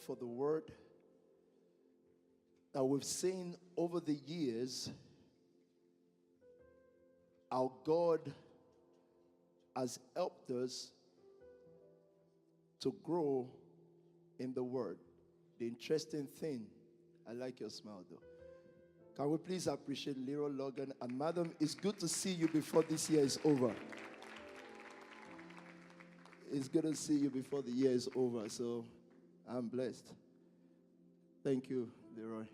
for the word that we've seen over the years how God has helped us to grow in the word. The interesting thing, I like your smile though. Can we please appreciate Leroy Logan? And madam, it's good to see you before this year is over. It's good to see you before the year is over, so I'm blessed. Thank you, Leroy.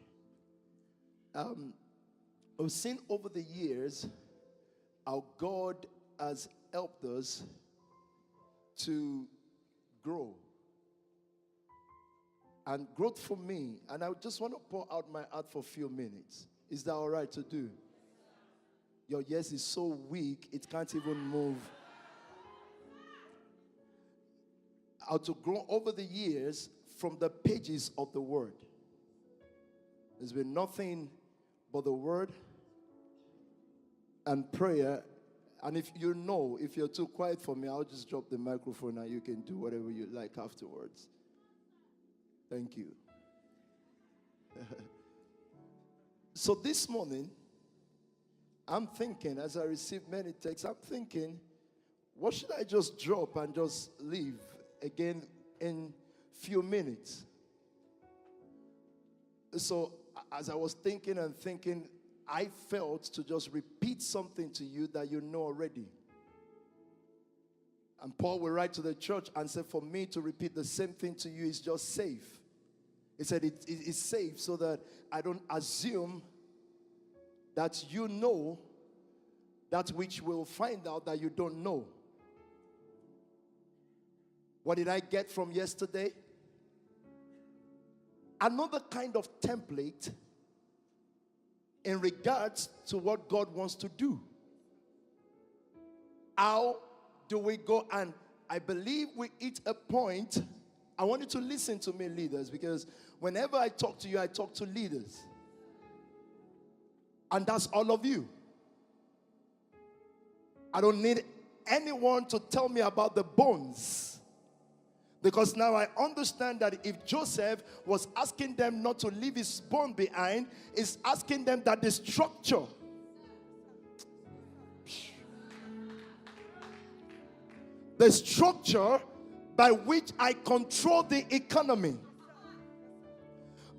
I've seen over the years how God has helped us to grow. And growth for me, and I just want to pour out my heart for a few minutes. Is that all right to do? Your yes is so weak, it can't even move. How to grow over the years from the pages of the word. There's been nothing but the word and prayer. And if you're too quiet for me, I'll just drop the microphone and you can do whatever you like afterwards. Thank you. So this morning, I'm thinking, as I receive many texts, I'm thinking, what should I just drop and just leave again in few minutes? So as I was thinking and thinking, I felt to just repeat something to you that you know already. And Paul will write to the church and say, for me to repeat the same thing to you is just safe. He said it's safe so that I don't assume that you know that which we'll find out that you don't know. What did I get from yesterday? Another kind of template in regards to what God wants to do. How do we go? And I believe we hit a point. I want you to listen to me, leaders, because whenever I talk to you, I talk to leaders. And that's all of you. I don't need anyone to tell me about the bones. Because now I understand that if Joseph was asking them not to leave his bone behind, he's asking them that the structure, by which I control the economy,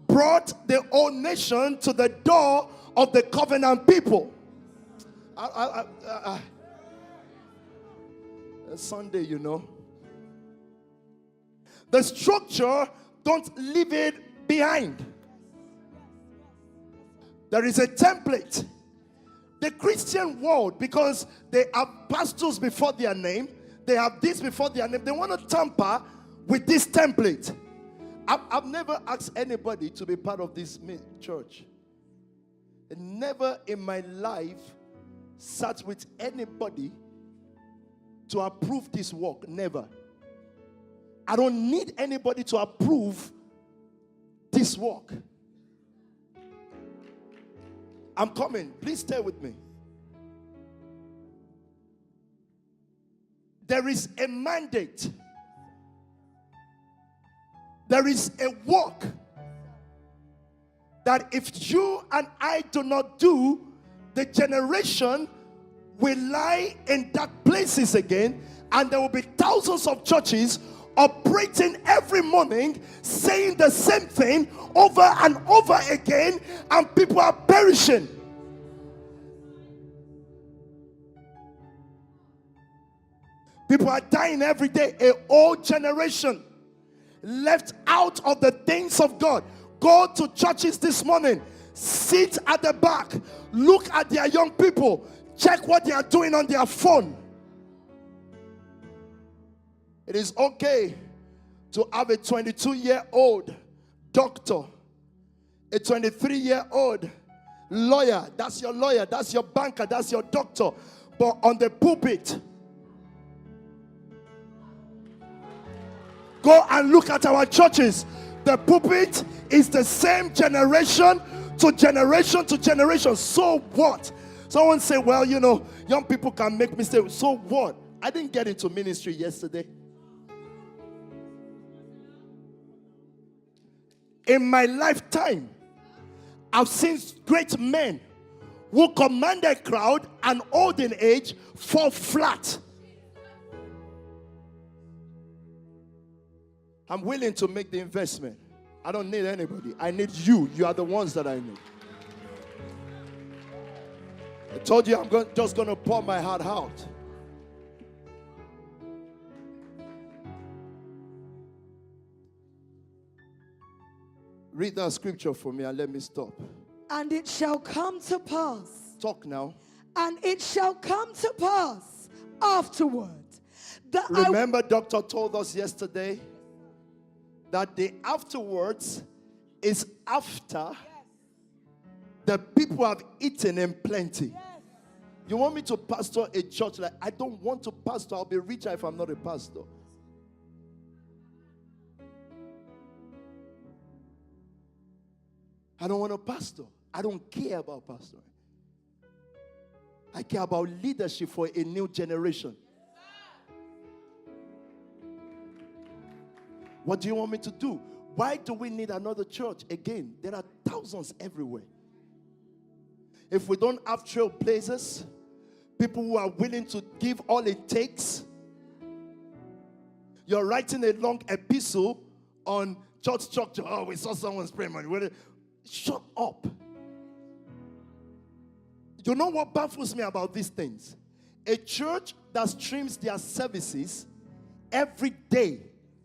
brought the whole nation to the door of the covenant people. Sunday, you know. The structure, don't leave it behind. There is a template. The Christian world, because they have pastors before their name, they have this before their name, they want to tamper with this template. I've never asked anybody to be part of this church. Never in my life sat with anybody to approve this work. Never. I don't need anybody to approve this work. I'm coming. Please stay with me. There is a mandate. There is a work that if you and I do not do, the generation will lie in dark places again, and there will be thousands of churches operating every morning, saying the same thing over and over again, and people are perishing. People are dying every day. A whole generation left out of the things of God. Go to churches this morning, sit at the back, look at their young people, check what they are doing on their phone. It is okay to have a 22-year-old doctor, a 23-year-old lawyer. That's your lawyer, that's your banker, that's your doctor. But on the pulpit, go and look at our churches. The pulpit is the same generation to generation to generation. So what? Someone say, well, you know, young people can make mistakes. So what? I didn't get into ministry yesterday. In my lifetime, I've seen great men who command a crowd and old in age fall flat. I'm willing to make the investment. I don't need anybody. I need you. You are the ones that I need. I told you I'm just going to pour my heart out. Read that scripture for me and let me stop. And it shall come to pass. Talk now. And it shall come to pass afterward. That Remember, Doctor told us yesterday that the afterwards is after the people have eaten in plenty. You want me to pastor a church? Like, I don't want to pastor. I'll be richer if I'm not a pastor. I don't want to pastor. I don't care about pastoring. I care about leadership for a new generation. What do you want me to do? Why do we need another church? Again, there are thousands everywhere. If we don't have trailblazers, people who are willing to give all it takes, you're writing a long epistle on church structure. Oh, we saw someone's prayer money. Shut up. You know what baffles me about these things? A church that streams their services every day.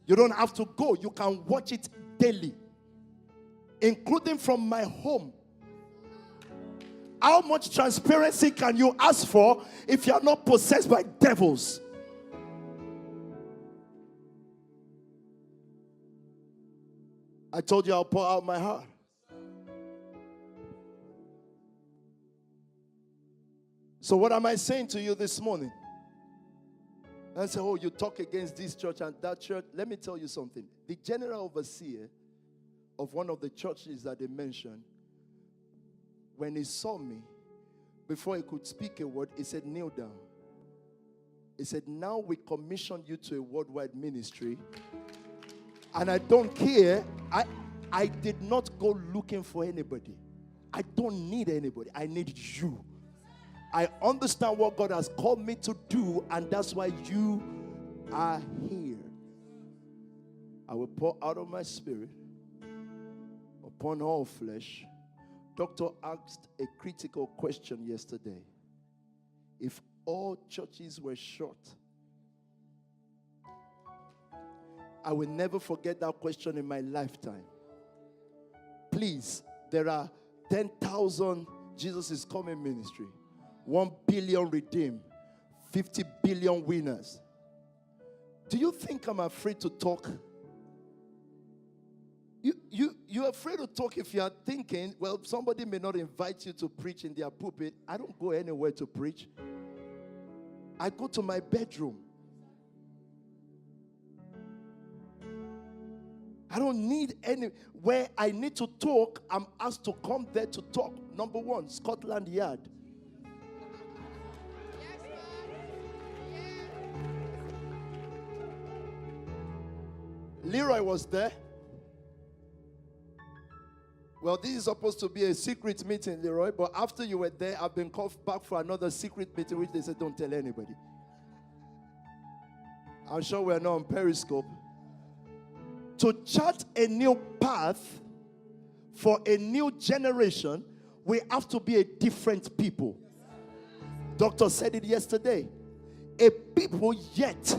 You don't have to go. You can watch it daily, including from my home. How much transparency can you ask for if you are not possessed by devils? I told you I'll pour out my heart. So what am I saying to you this morning? And say, oh, you talk against this church and that church. Let me tell you something. The general overseer of one of the churches that they mentioned, when he saw me, before he could speak a word, he said, kneel down. He said, now we commission you to a worldwide ministry. And I don't care. I did not go looking for anybody. I don't need anybody. I need you. I understand what God has called me to do, and that's why you are here. I will pour out of my spirit upon all flesh. Doctor asked a critical question yesterday. If all churches were short, I will never forget that question in my lifetime. Please, there are 10,000 Jesus is Coming ministry. 1 billion redeemed, 50 billion winners. Do you think I'm afraid to talk? You're afraid to talk if you are thinking, well, somebody may not invite you to preach in their pulpit. I don't go anywhere to preach. I go to my bedroom. I don't need any. Where I need to talk, I'm asked to come there to talk. Number one, Scotland Yard. Leroy was there. Well, this is supposed to be a secret meeting, Leroy, but after you were there, I've been called back for another secret meeting, which they said, don't tell anybody. I'm sure we're not on Periscope. To chart a new path for a new generation, we have to be a different people. Doctor said it yesterday. A people yet.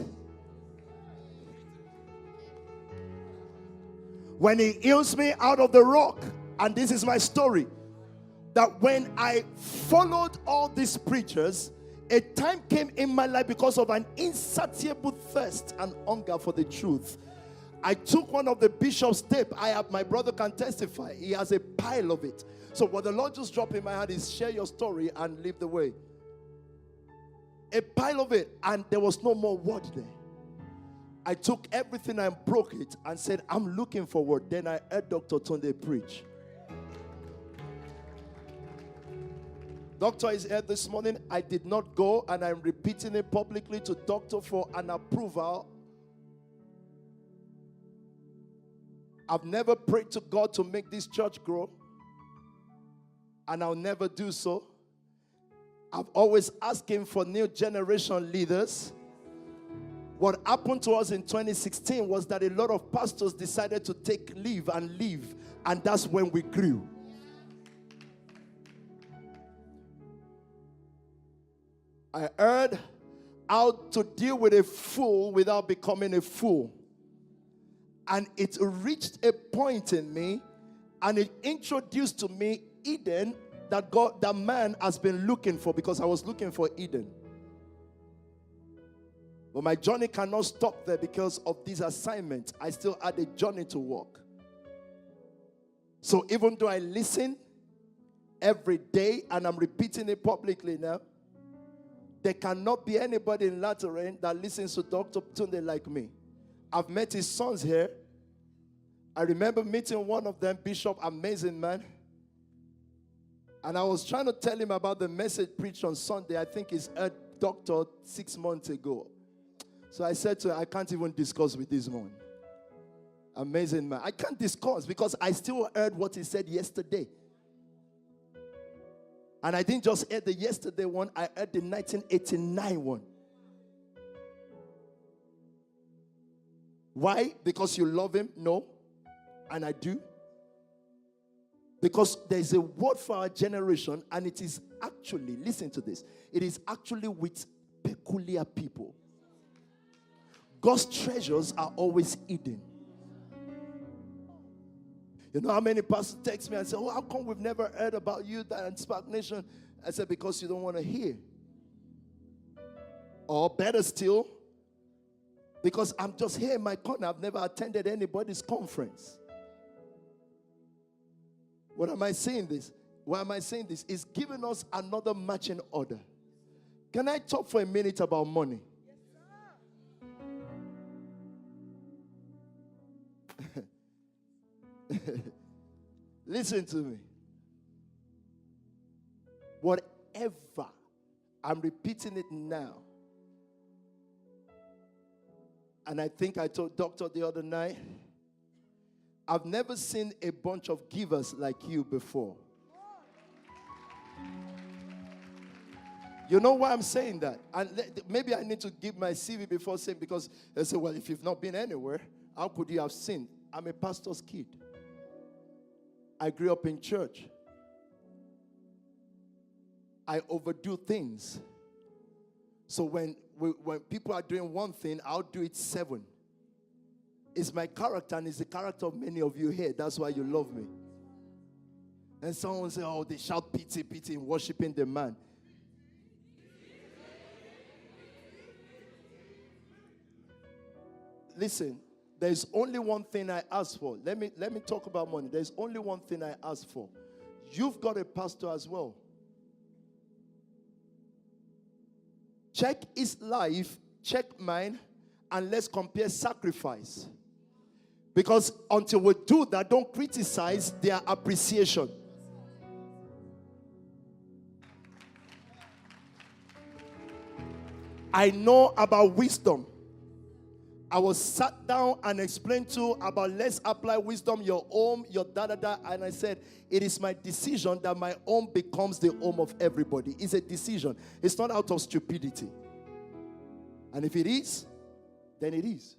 When he heals me out of the rock, and this is my story, that when I followed all these preachers, a time came in my life because of an insatiable thirst and hunger for the truth. I took one of the bishop's tape. My brother can testify. He has a pile of it. So what the Lord just dropped in my heart is share your story and leave the way. A pile of it, and there was no more word there. I took everything and broke it and said, I'm looking for word. Then I heard Dr. Tunde preach. Doctor is here this morning. I did not go, and I'm repeating it publicly to Doctor for an approval. I've never prayed to God to make this church grow, and I'll never do so. I've always asked Him for new generation leaders. What happened to us in 2016 was that a lot of pastors decided to take leave and leave, and that's when we grew. I heard how to deal with a fool without becoming a fool. And it reached a point in me, and it introduced to me Eden that man has been looking for, because I was looking for Eden. But my journey cannot stop there because of this assignment. I still had a journey to walk. So even though I listen every day, and I'm repeating it publicly now, there cannot be anybody in Lateran that listens to Dr. Tunde like me. I've met his sons here. I remember meeting one of them, Bishop, amazing man. And I was trying to tell him about the message preached on Sunday. I think he's heard Doctor 6 months ago. So I said to him, I can't even discuss with this man. Amazing man. I can't discuss because I still heard what he said yesterday. And I didn't just hear the yesterday one, I heard the 1989 one. Why? Because you love him? No. And I do. Because there is a word for our generation, and it is actually, listen to this, it is actually with peculiar people. God's treasures are always hidden. You know how many pastors text me and say, oh, how come we've never heard about you and Spark Nation? I said, because you don't want to hear. Or better still, because I'm just here in my corner. I've never attended anybody's conference. What am I saying this? Why am I saying this? It's giving us another matching order. Can I talk for a minute about money? Listen to me. Whatever, I'm repeating it now. And I think I told Doctor the other night, I've never seen a bunch of givers like you before. You know why I'm saying that? And maybe I need to give my CV before saying, because they say, well, if you've not been anywhere, how could you have seen? I'm a pastor's kid. I grew up in church. I overdo things. So when people are doing one thing, I'll do it 7. It's my character, and it's the character of many of you here. That's why you love me. And someone say, oh, they shout pity, pity in worshiping the man. Listen, there's only one thing I ask for. Let me talk about money. There's only one thing I ask for. You've got a pastor as well. Check his life, check mine, and let's compare sacrifice. Because until we do that, don't criticize their appreciation. I know about wisdom. I was sat down and explained to about let's apply wisdom, your home, your da-da-da. And I said, it is my decision that my home becomes the home of everybody. It's a decision. It's not out of stupidity. And if it is, then it is.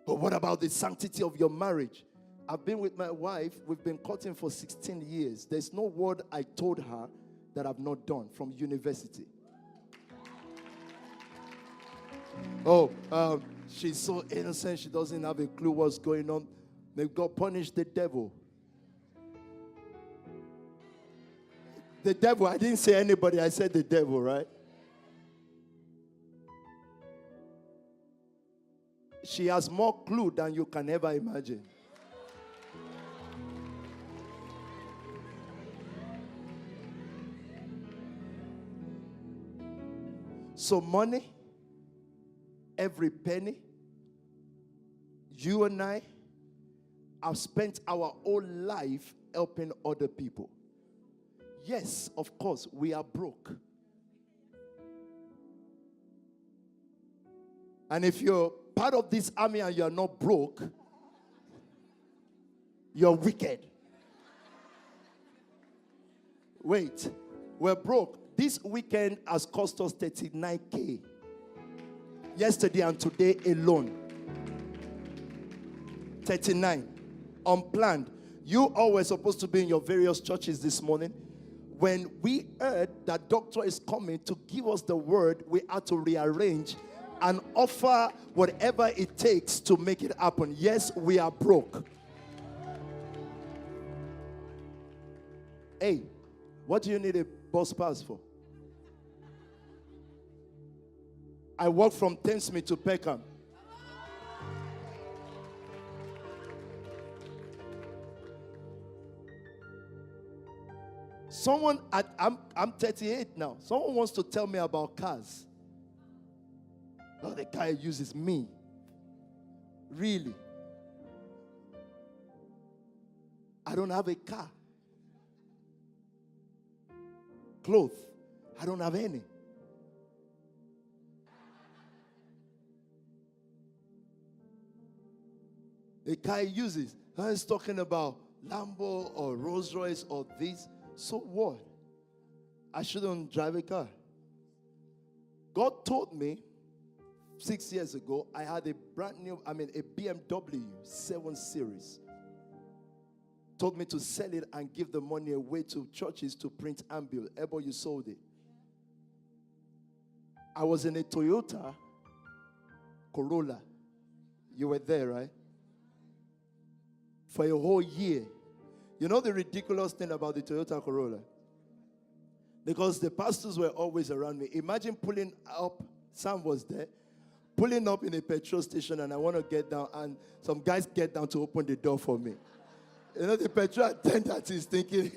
But what about the sanctity of your marriage? I've been with my wife. We've been courting for 16 years. There's no word I told her that I've not done from university. Oh, she's so innocent. She doesn't have a clue what's going on. May God punish the devil. The devil, I didn't say anybody. I said the devil, right? She has more clue than you can ever imagine. So money, every penny, you and I have spent our whole life helping other people. Yes, of course, we are broke. And if you're part of this army and you're not broke, You're wicked. Wait, we're broke. This weekend has cost us 39K. Yesterday and today alone. 39. Unplanned. You all were supposed to be in your various churches this morning. When we heard that doctor is coming to give us the word, we had to rearrange and offer whatever it takes to make it happen. Yes, we are broke. Hey, what do you need a bus pass for? I walk from Thamesmead to Peckham. I'm 38 now. Someone wants to tell me about cars. Oh, the car uses me. Really? I don't have a car. Clothes, I don't have any. The car he uses. Now he's talking about Lambo or Rolls Royce or this. So what? I shouldn't drive a car. God told me 6 years ago, I had a BMW 7 Series. Told me to sell it and give the money away to churches to print handbill. Ebo, you sold it. I was in a Toyota Corolla. You were there, right? For a whole year. You know the ridiculous thing about the Toyota Corolla? Because the pastors were always around me. Imagine pulling up, Sam was there, pulling up in a petrol station, and I want to get down, and some guys get down to open the door for me. You know, the petrol attendant is thinking,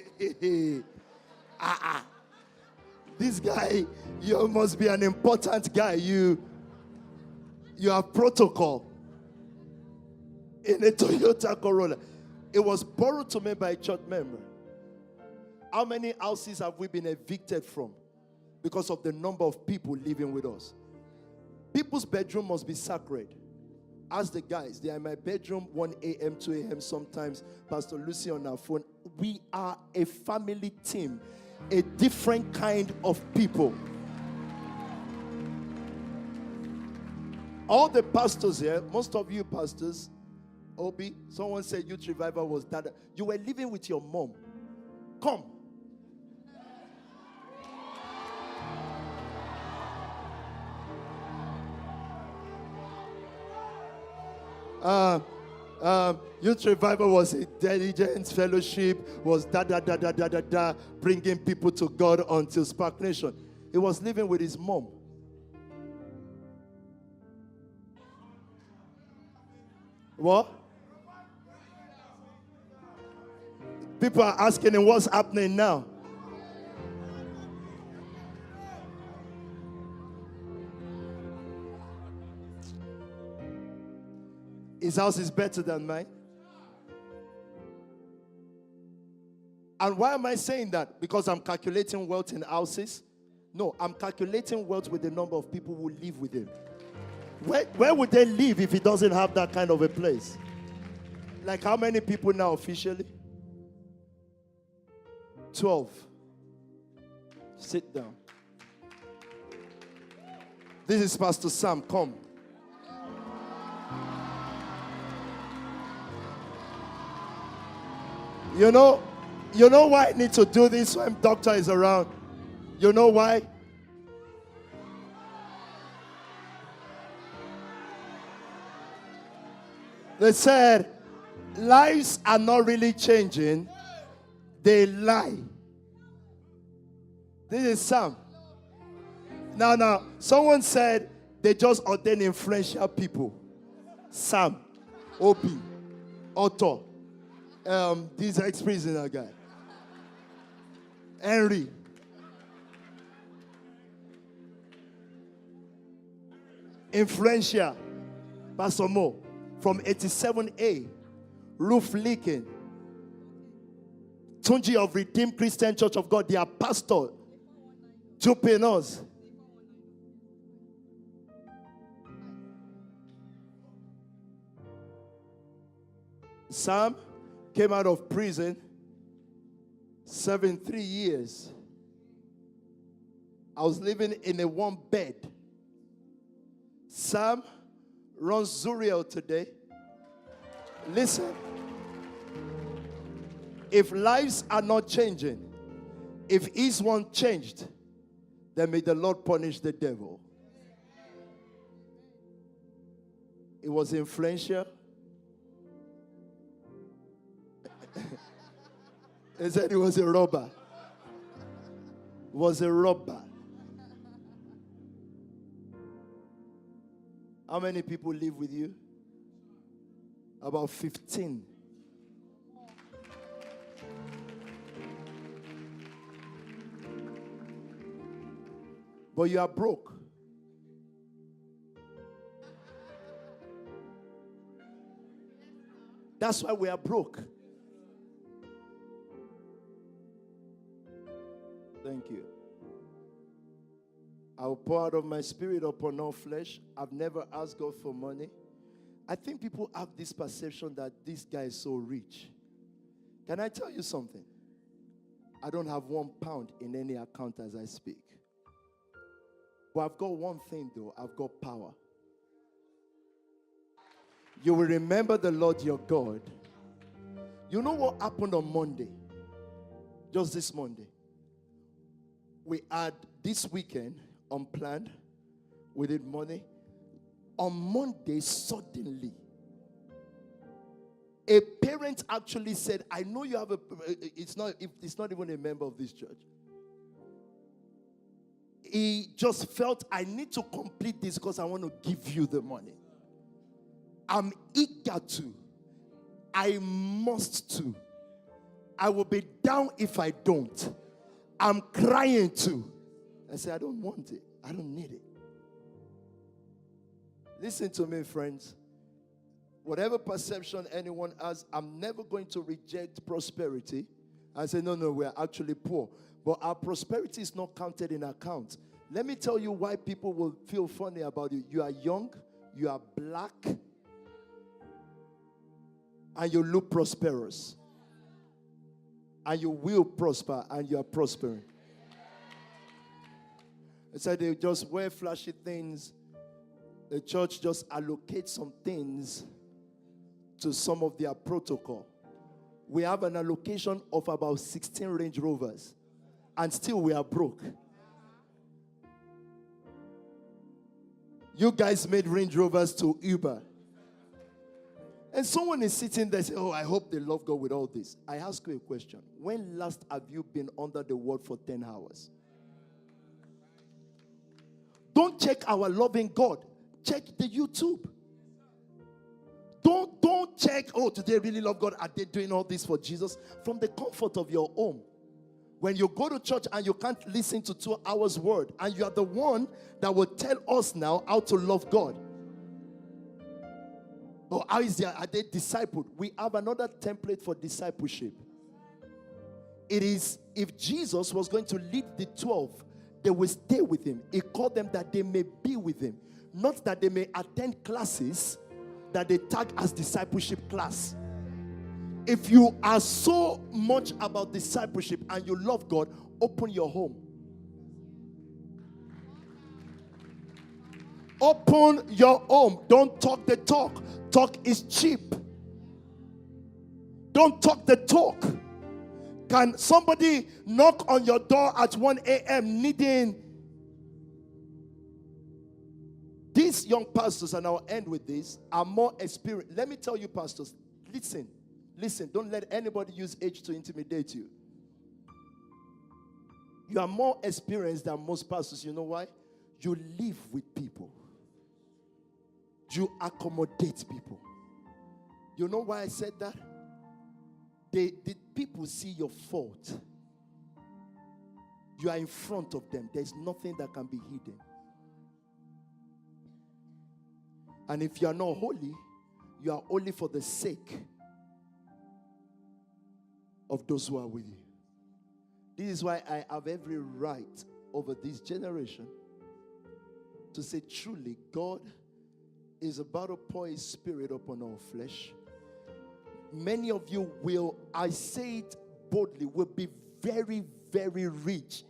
this guy, you must be an important guy. You have protocol. In a Toyota Corolla. It was borrowed to me by a church member. How many houses have we been evicted from because of the number of people living with us? People's bedroom must be sacred. Ask the guys. They are in my bedroom 1 a.m., 2 a.m. sometimes. Pastor Lucy on our phone. We are a family team. A different kind of people. All the pastors here, most of you pastors, Obi, someone said youth revival was that. You were living with your mom. Come. Youth revival was intelligence fellowship, was bringing people to God until Spark Nation. He was living with his mom. What? People are asking him what's happening now. His house is better than mine. And why am I saying that? Because I'm calculating wealth in houses? No, I'm calculating wealth with the number of people who live with him. Where would they live if he doesn't have that kind of a place? Like how many people now officially? 12. Sit down. This is Pastor Sam. Come. You know why I need to do this when doctor is around? You know why? They said, lives are not really changing. They lie. This is Sam. Now, someone said they just ordain influential people. Sam, Obi, Otto, this ex-prisoner guy, Henry. Influential, Pastor Mo, from 87A, roof leaking. Tunji of Redeemed Christian Church of God, their pastor, duping us. Sam, came out of prison, serving 3 years. I was living in a one bed. Sam runs Zuriel today. Listen, if lives are not changing, if his one changed, then may the Lord punish the devil. It was influential. They said he was a robber. Was a robber. How many people live with you? About 15. But you are broke. That's why we are broke. Thank you. I will pour out of my spirit upon all flesh. I've never asked God for money. I think people have this perception that this guy is so rich. Can I tell you something? I don't have £1 in any account as I speak. But I've got one thing though. I've got power. You will remember the Lord your God. You know what happened on Monday? Just this Monday. We had this weekend unplanned. We did money. On Monday, suddenly, a parent actually said, I know you have it's not even a member of this church. He just felt, I need to complete this because I want to give you the money. I'm eager to. I must to. I will be down if I don't. I'm crying to. I said, I don't want it. I don't need it. Listen to me, friends. Whatever perception anyone has, I'm never going to reject prosperity. I say, no, we are actually poor. But our prosperity is not counted in account. Let me tell you why people will feel funny about you. You are young, you are black, and you look prosperous. And you will prosper, and you are prospering. It's like they just wear flashy things. The church just allocates some things to some of their protocol. We have an allocation of about 16 Range Rovers, and still we are broke. You guys made Range Rovers to Uber. And someone is sitting there saying, oh, I hope they love God with all this. I ask you a question. When last have you been under the word for 10 hours? Don't check our loving God. Check the YouTube. Don't check, oh, do they really love God? Are they doing all this for Jesus? From the comfort of your home. When you go to church and you can't listen to 2 hours word, and you are the one that will tell us now how to love God. Or how is there, are they discipled? We have another template for discipleship. It is, if Jesus was going to lead the 12, they will stay with him. He called them that they may be with him. Not that they may attend classes that they tag as discipleship class. If you are so much about discipleship and you love God, open your home. Open your home. Don't talk the talk. Talk is cheap. Don't talk the talk. Can somebody knock on your door at 1 a.m. needing? These young pastors, and I'll end with this, are more experienced. Let me tell you, pastors, listen. Don't let anybody use age to intimidate you. You are more experienced than most pastors. You know why? You live with people. You accommodate people. You know why I said that? The people see your fault. You are in front of them. There's nothing that can be hidden. And if you are not holy, you are only for the sake of those who are with you. This is why I have every right over this generation to say truly, God is about to pour his spirit upon all flesh. Many of you will, I say it boldly, will be very, very rich.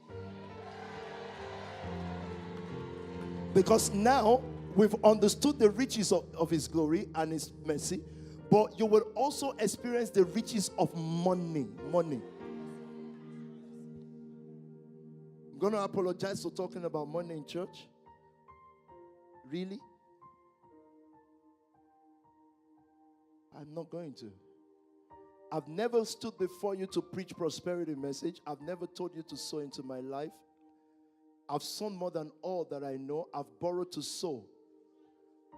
Because now we've understood the riches of His glory and His mercy, but you will also experience the riches of money. Money. I'm going to apologize for talking about money in church. Really? I'm not going to. I've never stood before you to preach prosperity message. I've never told you to sow into my life. I've sown more than all that I know. I've borrowed to sow.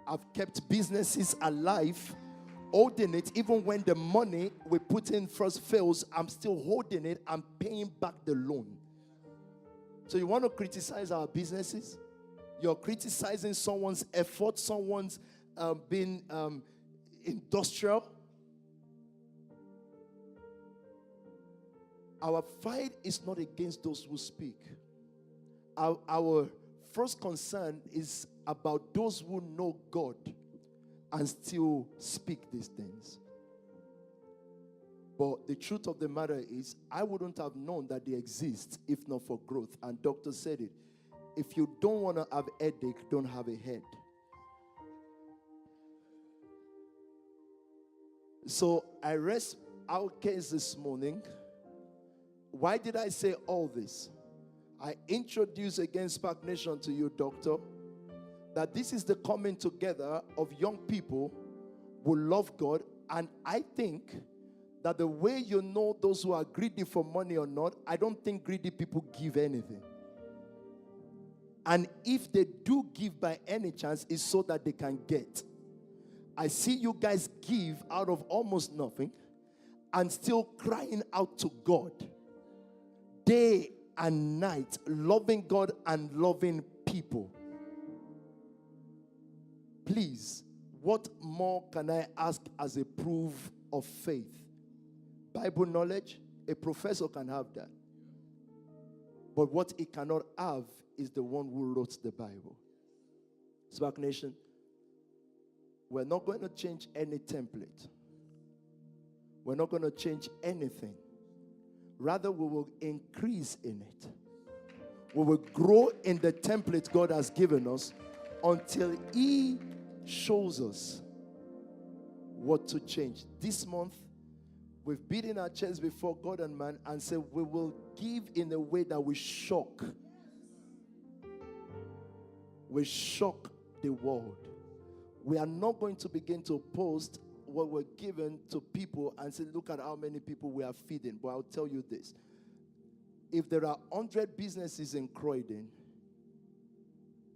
I've kept businesses alive, holding it. Even when the money we put in first fails, I'm still holding it. I'm paying back the loan. So you want to criticize our businesses? You're criticizing someone's effort, someone's being industrial. Our fight is not against those who speak. Our first concern is about those who know God and still speak these things. But the truth of the matter is, I wouldn't have known that they exist if not for growth. And doctor said it. If you don't want to have a headache, don't have a head. So I rest our case this morning. Why did I say all this? I introduce again Spark Nation to you, doctor, that this is the coming together of young people who love God. And I think that the way you know those who are greedy for money or not, I don't think greedy people give anything. And if they do give by any chance, it's so that they can get. I see you guys give out of almost nothing and still crying out to God day and night, loving God and loving people. Please, what more can I ask as a proof of faith? Bible knowledge, a professor can have that. But what he cannot have is the one who wrote the Bible. Spark Nation, we're not going to change any template. We're not going to change anything. Rather, we will increase in it. We will grow in the template God has given us until He shows us what to change. This month, we've beaten our chests before God and man and said we will give in a way that will shock. We shock the world. We are not going to begin to post what we're given to people and say, look at how many people we are feeding. But I'll tell you this. If there are 100 businesses in Croydon,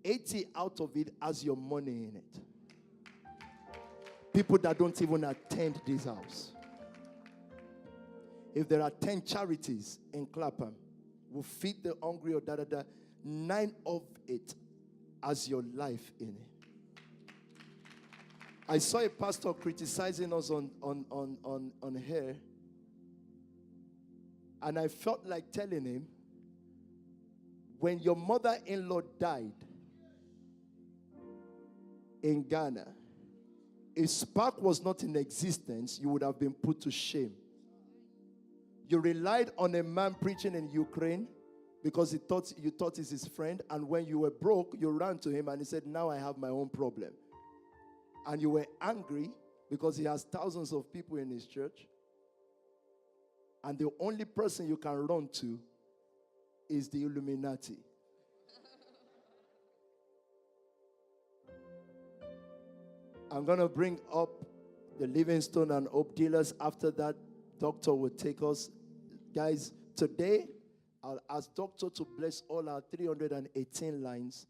80 out of it has your money in it. People that don't even attend this house. If there are 10 charities in Clapham, who feed the hungry or 9 of it has your life in it. I saw a pastor criticizing us on here, and I felt like telling him, when your mother-in-law died in Ghana, if Spark was not in existence, you would have been put to shame. You relied on a man preaching in Ukraine because you thought he's his friend, and when you were broke, you ran to him and he said, now I have my own problem. And you were angry because he has thousands of people in his church. And the only person you can run to is the Illuminati. I'm going to bring up the Livingstone and Hope dealers. After that, Doctor will take us. Guys, today, I'll ask Doctor to bless all our 318 lines.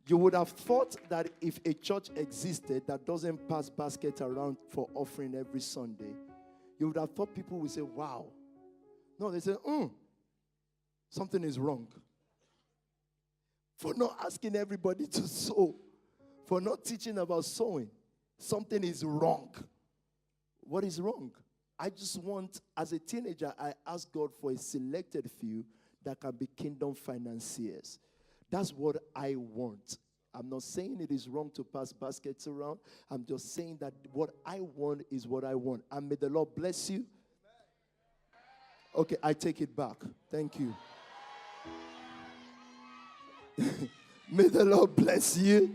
You would have thought that if a church existed that doesn't pass basket around for offering every Sunday, you would have thought people would say, wow. No, they say, something is wrong. For not asking everybody to sow, for not teaching about sowing, something is wrong. What is wrong? I just want, as a teenager, I asked God for a selected few that can be kingdom financiers. That's what I want. I'm not saying it is wrong to pass baskets around. I'm just saying that what I want is what I want. And may the Lord bless you. Okay, I take it back. Thank you. May the Lord bless you.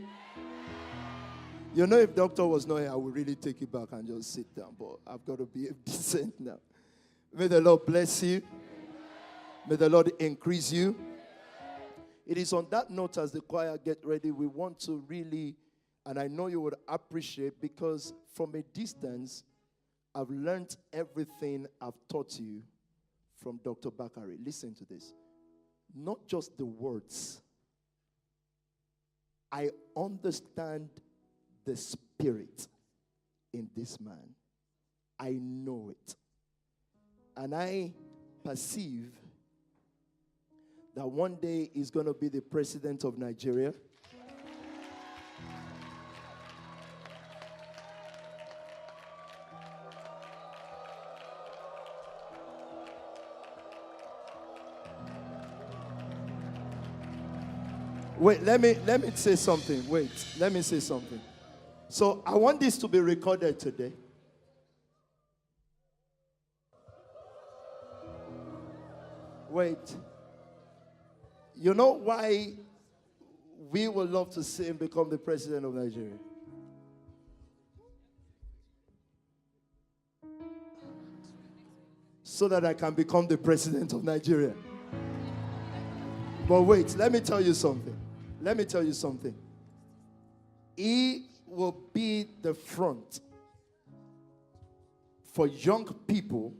You know, if doctor was not here, I would really take it back and just sit down. But I've got to be decent now. May the Lord bless you. May the Lord increase you. It is on that note, as the choir get ready, we want to really, and I know you would appreciate, because from a distance, I've learned everything I've taught you from Dr. Bakari. Listen to this. Not just the words. I understand the spirit in this man. I know it. And I perceive that one day he's going to be the president of Nigeria. Wait, let me say something. Wait, let me say something. So I want this to be recorded today. Wait. You know why we would love to see him become the president of Nigeria? So that I can become the president of Nigeria. But wait, let me tell you something. Let me tell you something. He will be the front for young people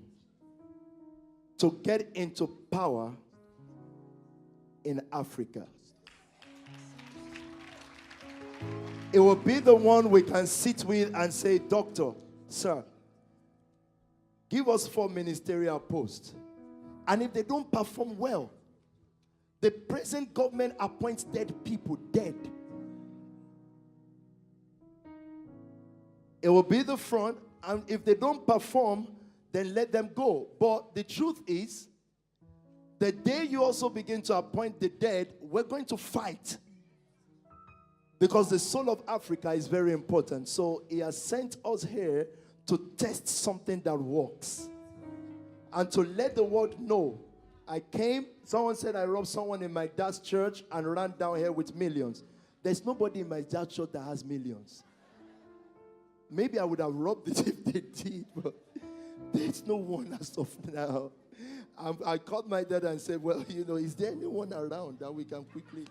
to get into power in Africa. It will be the one we can sit with and say, Doctor, sir, give us 4 ministerial posts. And if they don't perform well, the present government appoints dead people, dead. It will be the front, and if they don't perform, then let them go. But the truth is, the day you also begin to appoint the dead, we're going to fight. Because the soul of Africa is very important. So he has sent us here to test something that works. And to let the world know. I came, someone said I robbed someone in my dad's church and ran down here with millions. There's nobody in my dad's church that has millions. Maybe I would have robbed it if they did, but there's no one as of now. I called my dad and said, well, you know, is there anyone around that we can quickly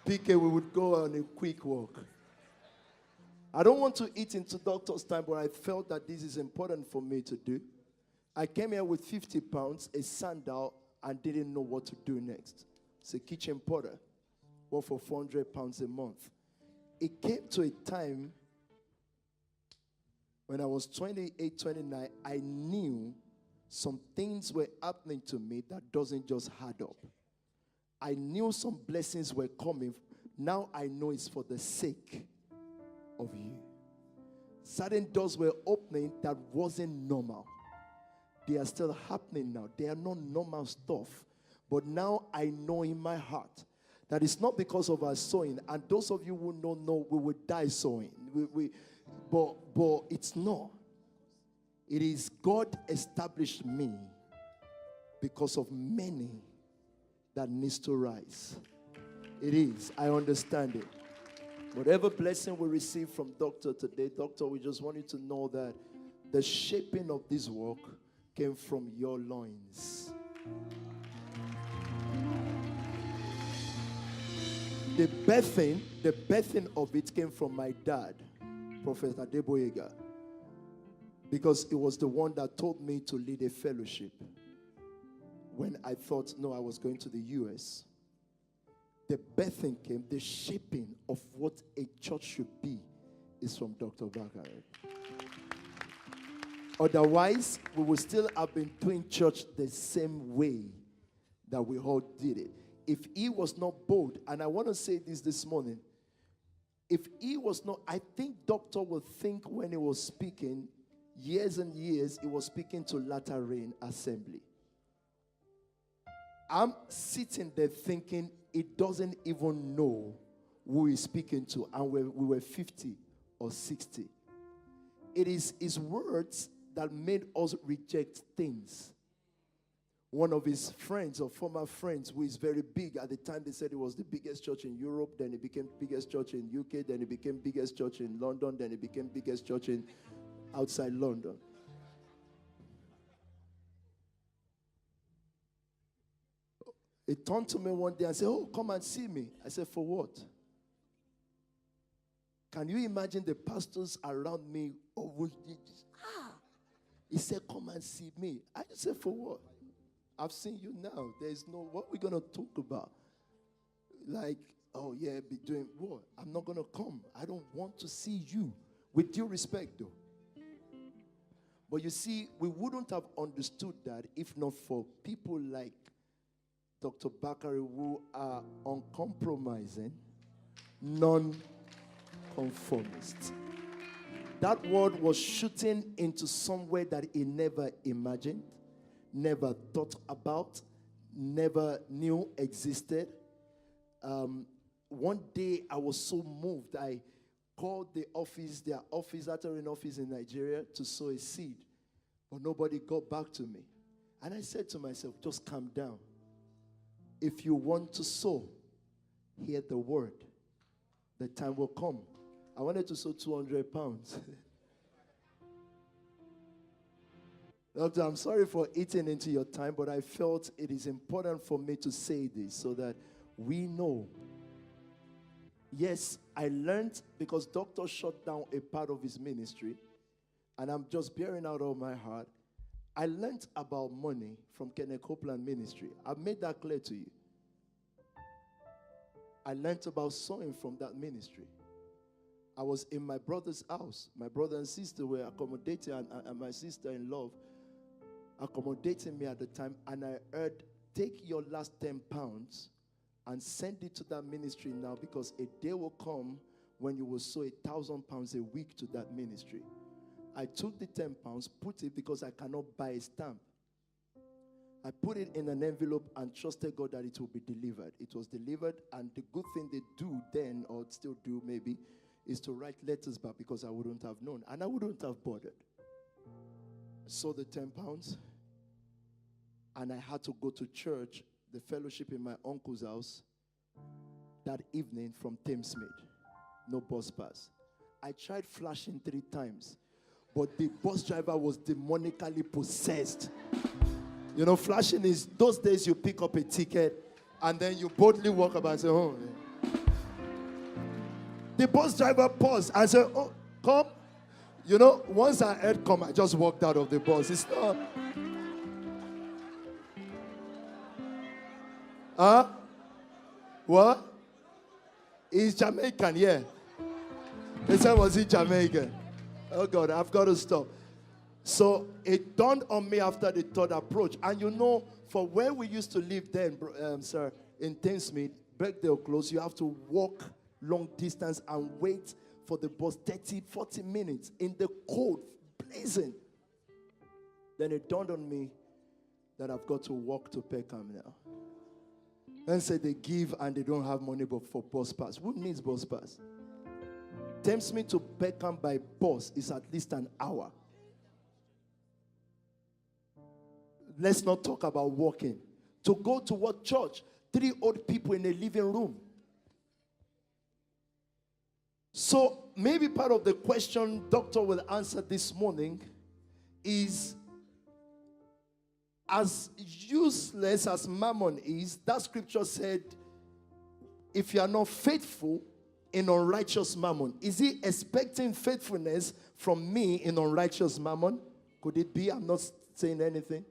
pick we would go on a quick walk. I don't want to eat into doctor's time, but I felt that this is important for me to do. I came here with 50 pounds, a sandal, and didn't know what to do next. It's a kitchen potter, worked for 400 pounds a month. It came to a time when I was 28, 29, I knew some things were happening to me that doesn't just add up. I knew some blessings were coming. Now I know it's for the sake of you. Certain doors were opening that wasn't normal. They are still happening now. They are not normal stuff. But now I know in my heart that it's not because of our sowing. And those of you who don't know, we will die sowing. But it's not. It is God established me because of many that needs to rise. It is. I understand it. Whatever blessing we receive from Doctor today, Doctor, we just want you to know that the shaping of this work came from your loins. The birthing of it came from my dad, Professor Adeboyega, because it was the one that told me to lead a fellowship when I thought, no, I was going to the US. The birthing came, the shaping of what a church should be is from Dr. Bakari. Otherwise, we would still have been doing church the same way that we all did it. If he was not bold, and I want to say this morning, if he was not, I think Doctor would think when he was speaking, years and years, he was speaking to Latter Rain Assembly. I'm sitting there thinking he doesn't even know who he's speaking to, and we were 50 or 60. It is his words that made us reject things. One of his friends or former friends who is very big, at the time they said it was the biggest church in Europe, then it became biggest church in UK, then it became biggest church in London, then it became biggest church in outside London. He turned to me one day and said, "Oh, come and see me." I said, "For what?" Can you imagine the pastors around me? He said, "Come and see me." I said, "For what? I've seen you now. There's no, what we're going to talk about? Like, oh yeah, be doing what? I'm not going to come. I don't want to see you." With due respect though. But you see, we wouldn't have understood that if not for people like Dr. Bakari, who are uncompromising, non-conformists. That word was shooting into somewhere that he never imagined, never thought about, never knew existed. One day I was so moved, I called their office, Atarin office in Nigeria, to sow a seed. But nobody got back to me. And I said to myself, just calm down. If you want to sow, hear the word. The time will come. I wanted to sow 200 pounds. Doctor, I'm sorry for eating into your time, but I felt it is important for me to say this so that we know. Yes, I learned because Doctor shut down a part of his ministry, and I'm just bearing out of my heart. I learned about money from Kenneth Copeland ministry. I've made that clear to you. I learned about sowing from that ministry. I was in my brother's house. My brother and sister were accommodating, and my sister-in-law accommodating me at the time, and I heard, take your last 10 pounds and send it to that ministry now, because a day will come when you will sow 1,000 pounds a week to that ministry. I took the 10 pounds, put it, because I cannot buy a stamp. I put it in an envelope and trusted God that it will be delivered. It was delivered, and the good thing they do then, or still do maybe, is to write letters back, because I wouldn't have known, and I wouldn't have bothered. So the 10 pounds, and I had to go to church, the fellowship in my uncle's house, that evening from Thamesmead. No bus pass. I tried flashing 3 times, but the bus driver was demonically possessed. You know, flashing is, those days you pick up a ticket, and then you boldly walk about and say, "Oh, yeah." The bus driver paused and said, "Oh, come." You know, once I heard come, I just walked out of the bus. It's not. Huh? What? He's Jamaican, yeah. They said, was he Jamaican? Oh God, I've got to stop. So it dawned on me after the third approach. And you know, for where we used to live then, sir, in Thamesmead, Birkdale Close, you have to walk long distance and wait for the bus 30, 40 minutes in the cold, blazing. Then it dawned on me that I've got to walk to Peckham now. Then say they give and they don't have money but for bus pass. Who needs bus pass? Thamesmead to Peckham by bus is at least an hour. Let's not talk about walking. To go to what church? 3 old people in a living room. So maybe part of the question Doctor will answer this morning is, as useless as mammon is, that scripture said, if you are not faithful in unrighteous mammon, is he expecting faithfulness from me in unrighteous mammon? Could it be? I'm not saying anything.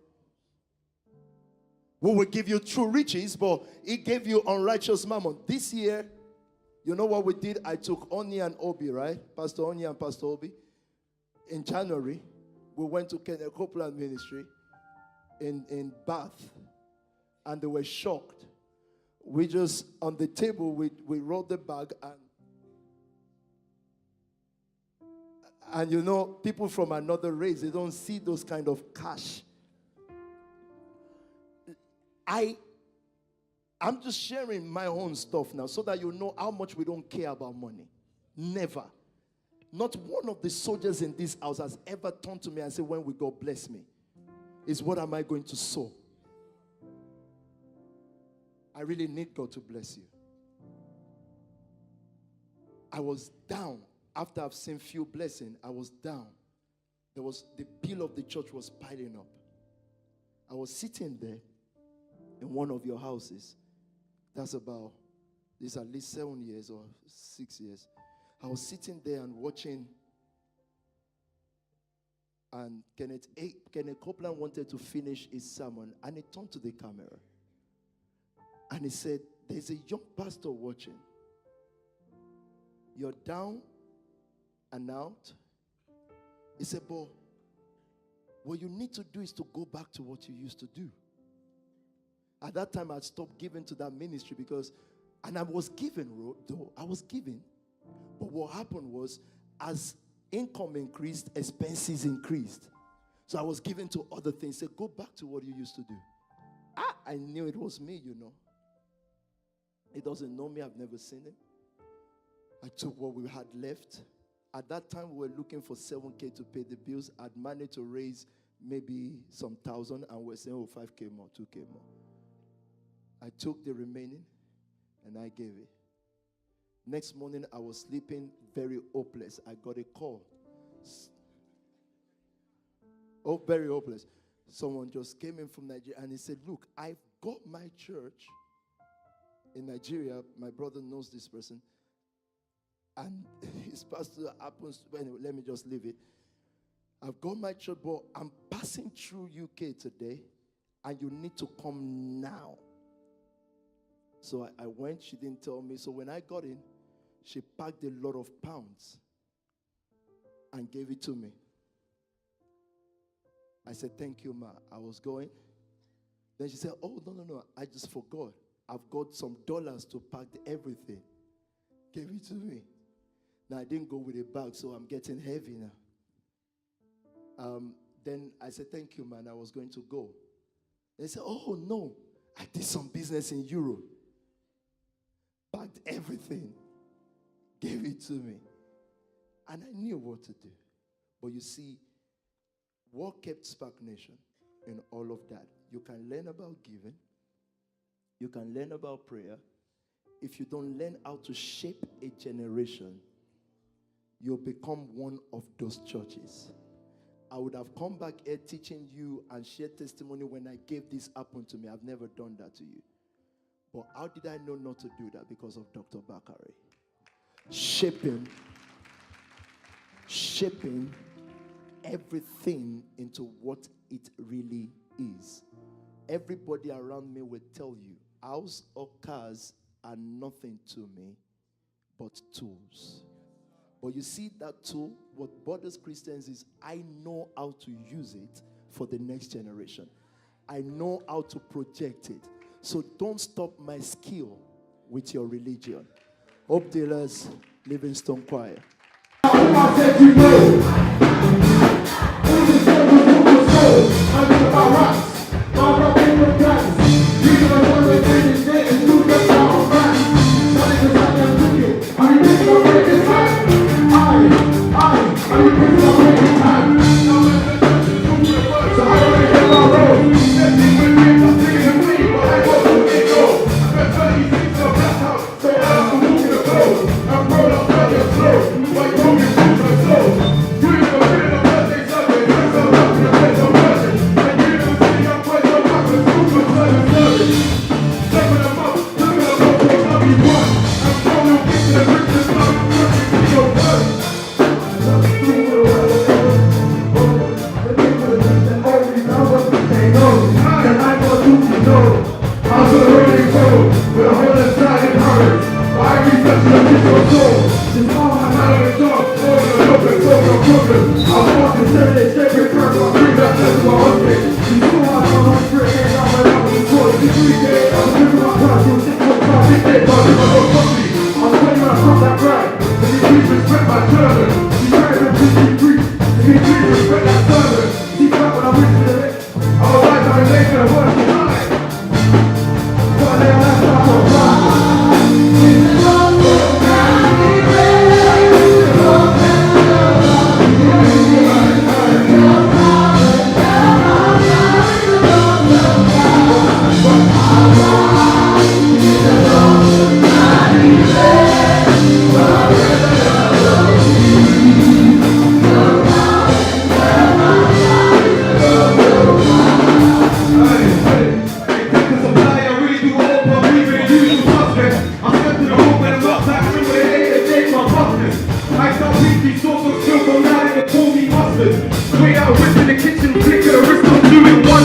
We will give you true riches, but he gave you unrighteous mammon. This year, you know what we did? I took Oni and Obi, right? Pastor Oni and Pastor Obi. In January, we went to Kenneth Copeland ministry in Bath, and they were shocked. We just, on the table, we rolled the bag, and you know, people from another race, they don't see those kind of cash. I'm just sharing my own stuff now so that you know how much we don't care about money. Never. Not one of the soldiers in this house has ever turned to me and said, when will God bless me? It's what am I going to sow? I really need God to bless you. I was down. After I've seen few blessings, I was down. The bill of the church was piling up. I was sitting there in one of your houses. That's about, this at least 7 years or 6 years. I was sitting there and watching, and Kenneth Copeland wanted to finish his sermon, and he turned to the camera, and he said, there's a young pastor watching. You're down and out. He said, but what you need to do is to go back to what you used to do. At that time, I'd stopped giving to that ministry and I was giving, though. I was giving. But what happened was, as income increased, expenses increased. So I was giving to other things. Said, go back to what you used to do. I knew it was me, you know. He doesn't know me. I've never seen him. I took what we had left. At that time, we were looking for 7K to pay the bills. I'd managed to raise maybe some thousand, and we're saying, 5K more, 2K more. I took the remaining, and I gave it. Next morning, I was sleeping very hopeless. I got a call. Oh, very hopeless. Someone just came in from Nigeria, and he said, look, I've got my church in Nigeria. My brother knows this person. And his pastor happens to, anyway, let me just leave it. I've got my church, but I'm passing through UK today, and you need to come now. So I went. She didn't tell me. So when I got in, she packed a lot of pounds and gave it to me. I said, thank you, ma. I was going. Then she said, oh, no. I just forgot. I've got some dollars to pack everything. Gave it to me. Now, I didn't go with a bag, so I'm getting heavy now. Then I said, thank you, man. I was going to go. They said, oh, no. I did some business in Europe. Packed everything. Gave it to me. And I knew what to do. But you see, what kept Spark Nation in all of that? You can learn about giving. You can learn about prayer. If you don't learn how to shape a generation, you'll become one of those churches. I would have come back here teaching you and share testimony when I gave this happen to me. I've never done that to you. But how did I know not to do that? Because of Dr. Bakare. Shaping everything into what it really is. Everybody around me will tell you, house or cars are nothing to me but tools. But you see that tool, what bothers Christians is I know how to use it for the next generation. I know how to project it. So don't stop my skill with your religion. Hope Dealers, Livingstone Choir. I'm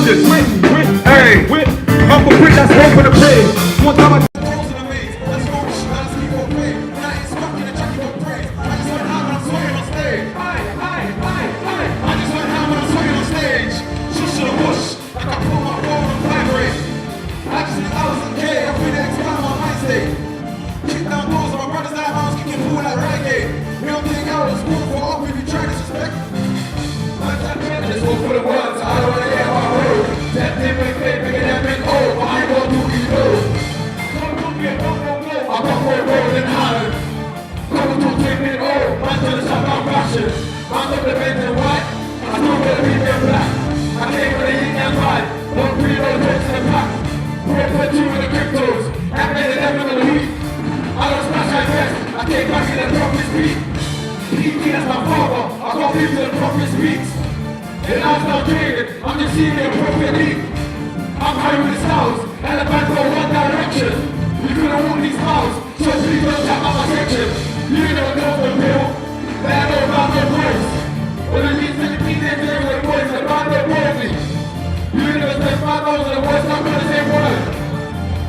soldiers. Hey, Uncle Prince, that's hope for the praise. One time I I'm just seeing it appropriately. I'm carrying this house, and the band go one direction. You couldn't walk these miles, so please don't tap out my section. You don't know the real, they know about their voice. Well, it means 17 days there with the voice about their boldly. You never say 5 hours of the voice, I'm gonna say word.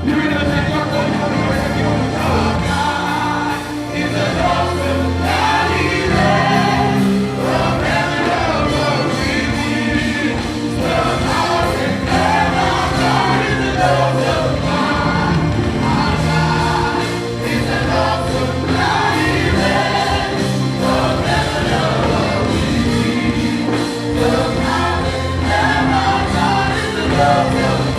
You never say young boy, you're gonna work at your own God is an awesome God, He reigns from heaven above with me. Somehow in heaven, our God is an awesome God. Our God is an awesome God, He reigns from heaven above with me. Somehow in heaven, our God is an awesome God.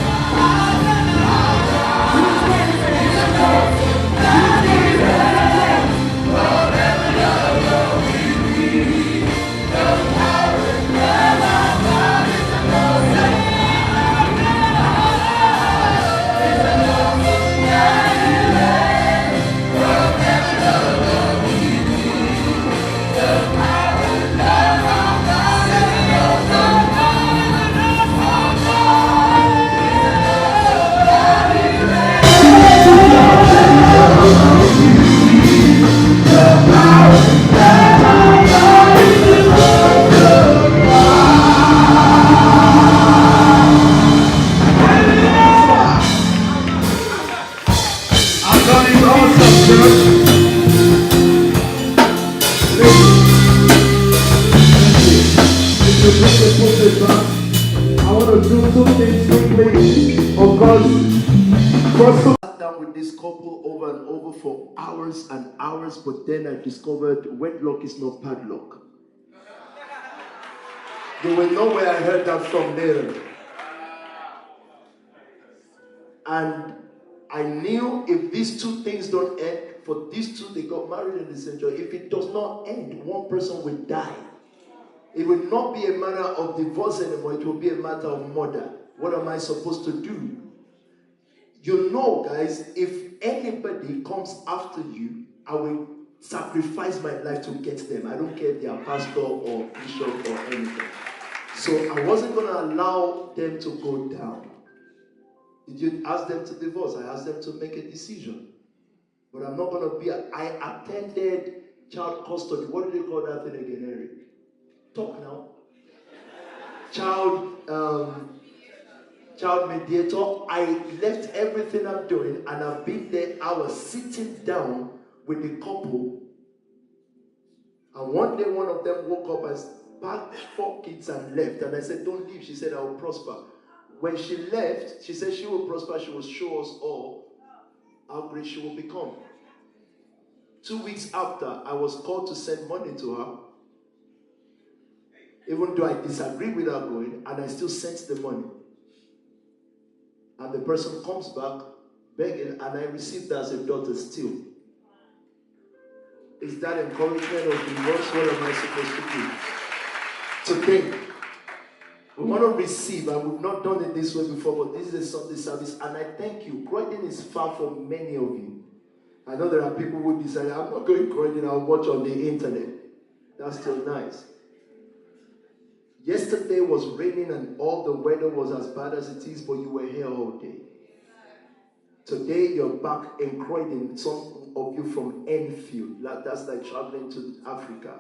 I want to do 2 things quickly. Of course, I sat down with this couple over and over for hours and hours, but then I discovered wedlock is not padlock. You will know where I heard that from later. And I knew if these 2 things don't end, for these 2, they got married in the same church. If it does not end, one person will die. It will not be a matter of divorce anymore. It will be a matter of murder. What am I supposed to do? You know, guys, if anybody comes after you, I will sacrifice my life to get them. I don't care if they are pastor or bishop or anything. So I wasn't going to allow them to go down. Did you ask them to divorce? I asked them to make a decision. But I'm not going to be... I attended child custody. What do they call that thing again, Eric? Talk now. Child mediator. I left everything I'm doing and I've been there. I was sitting down with the couple, and one day one of them woke up and packed 4 kids and left. And I said, don't leave. She said, I will prosper. When she left, she said she will prosper. She will show us all how great she will become. 2 weeks after, I was called to send money to her. Even though I disagreed with her going, and I still sent the money. And the person comes back begging, and I received her as a daughter still. Is that encouragement or divorce? What am I supposed to do? Today, we want to receive, and we've not done it this way before, but this is a Sunday service, and I thank you. Croydon is far from many of you. I know there are people who decide, I'm not going to Croydon, I'll watch on the internet. That's still nice. Yesterday was raining and all the weather was as bad as it is, but you were here all day. Today you're back in Croydon, some of you from Enfield. That's like traveling to Africa.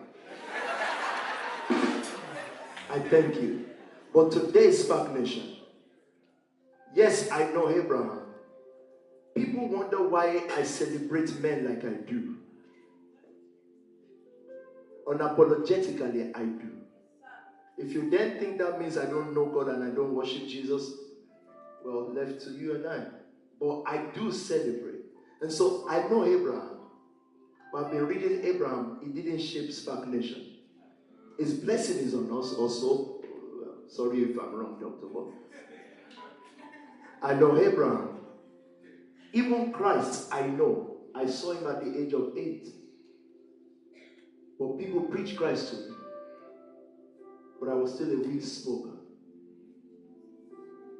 I thank you. But today is Spark Nation. Yes, I know Abraham. People wonder why I celebrate men like I do. Unapologetically, I do. If you then think that means I don't know God and I don't worship Jesus, well, left to you and I. But I do celebrate. And so I know Abraham. But I've been reading Abraham. He didn't shape Spark Nation. His blessing is on us also. Sorry if I'm wrong, Dr. Bob. I know Abraham. Even Christ, I know. I saw him at the age of 8. But people preach Christ to me. But I was still a weed smoker.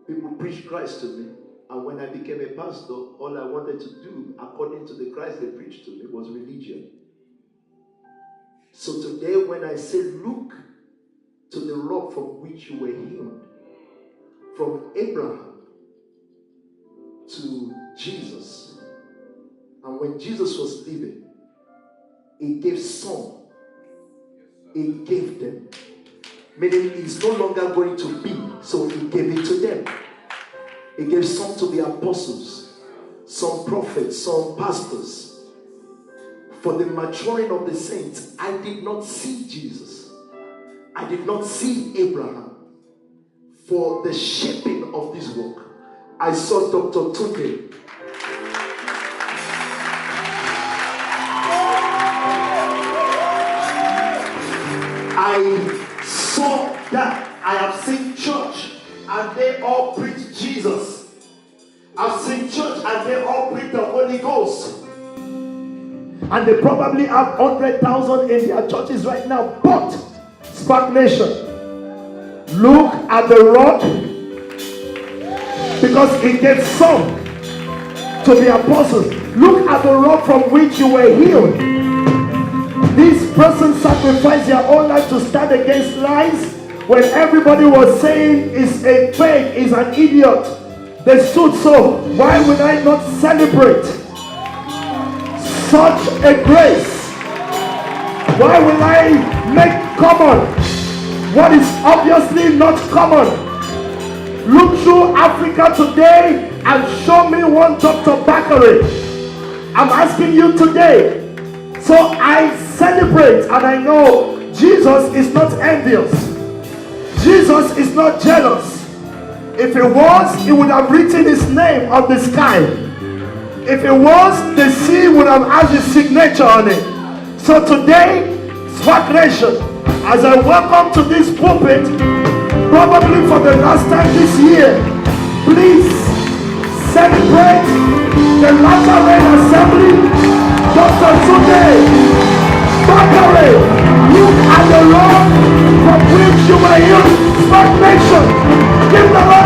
People preached Christ to me. And when I became a pastor, all I wanted to do, according to the Christ they preached to me, was religion. So today when I say, look to the rock from which you were healed, from Abraham to Jesus. And when Jesus was living, he gave some. He gave them. Meaning he's no longer going to be, so he gave it to them. He gave some to the apostles, some prophets, some pastors. For the maturing of the saints, I did not see Jesus. I did not see Abraham. For the shaping of this work, I saw Dr. Tunde. I saw that. I have seen church and they all preach Jesus. I've seen church and they all preach the Holy Ghost. And they probably have 100,000 in their churches right now. But Spark Nation, look at the rock, because it gave some to the apostles. Look at the rock from which you were healed. This person sacrificed their own life to stand against lies when everybody was saying is a fake, is an idiot. They stood so. Why would I not celebrate such a grace? Why will I make common what is obviously not common? Look through Africa today and show me one Dr. Bakare. I'm asking you today. So I celebrate and I know Jesus is not envious. Jesus is not jealous. If it was, he would have written his name on the sky. If it was, the sea would have had his signature on it. So today, Spark Nation, as I welcome to this pulpit, probably for the last time this year, please celebrate the Latter-rain Assembly. Dr. Tunde Bakare, look at the Lord from which you were healed. Spark Nation, give the Lord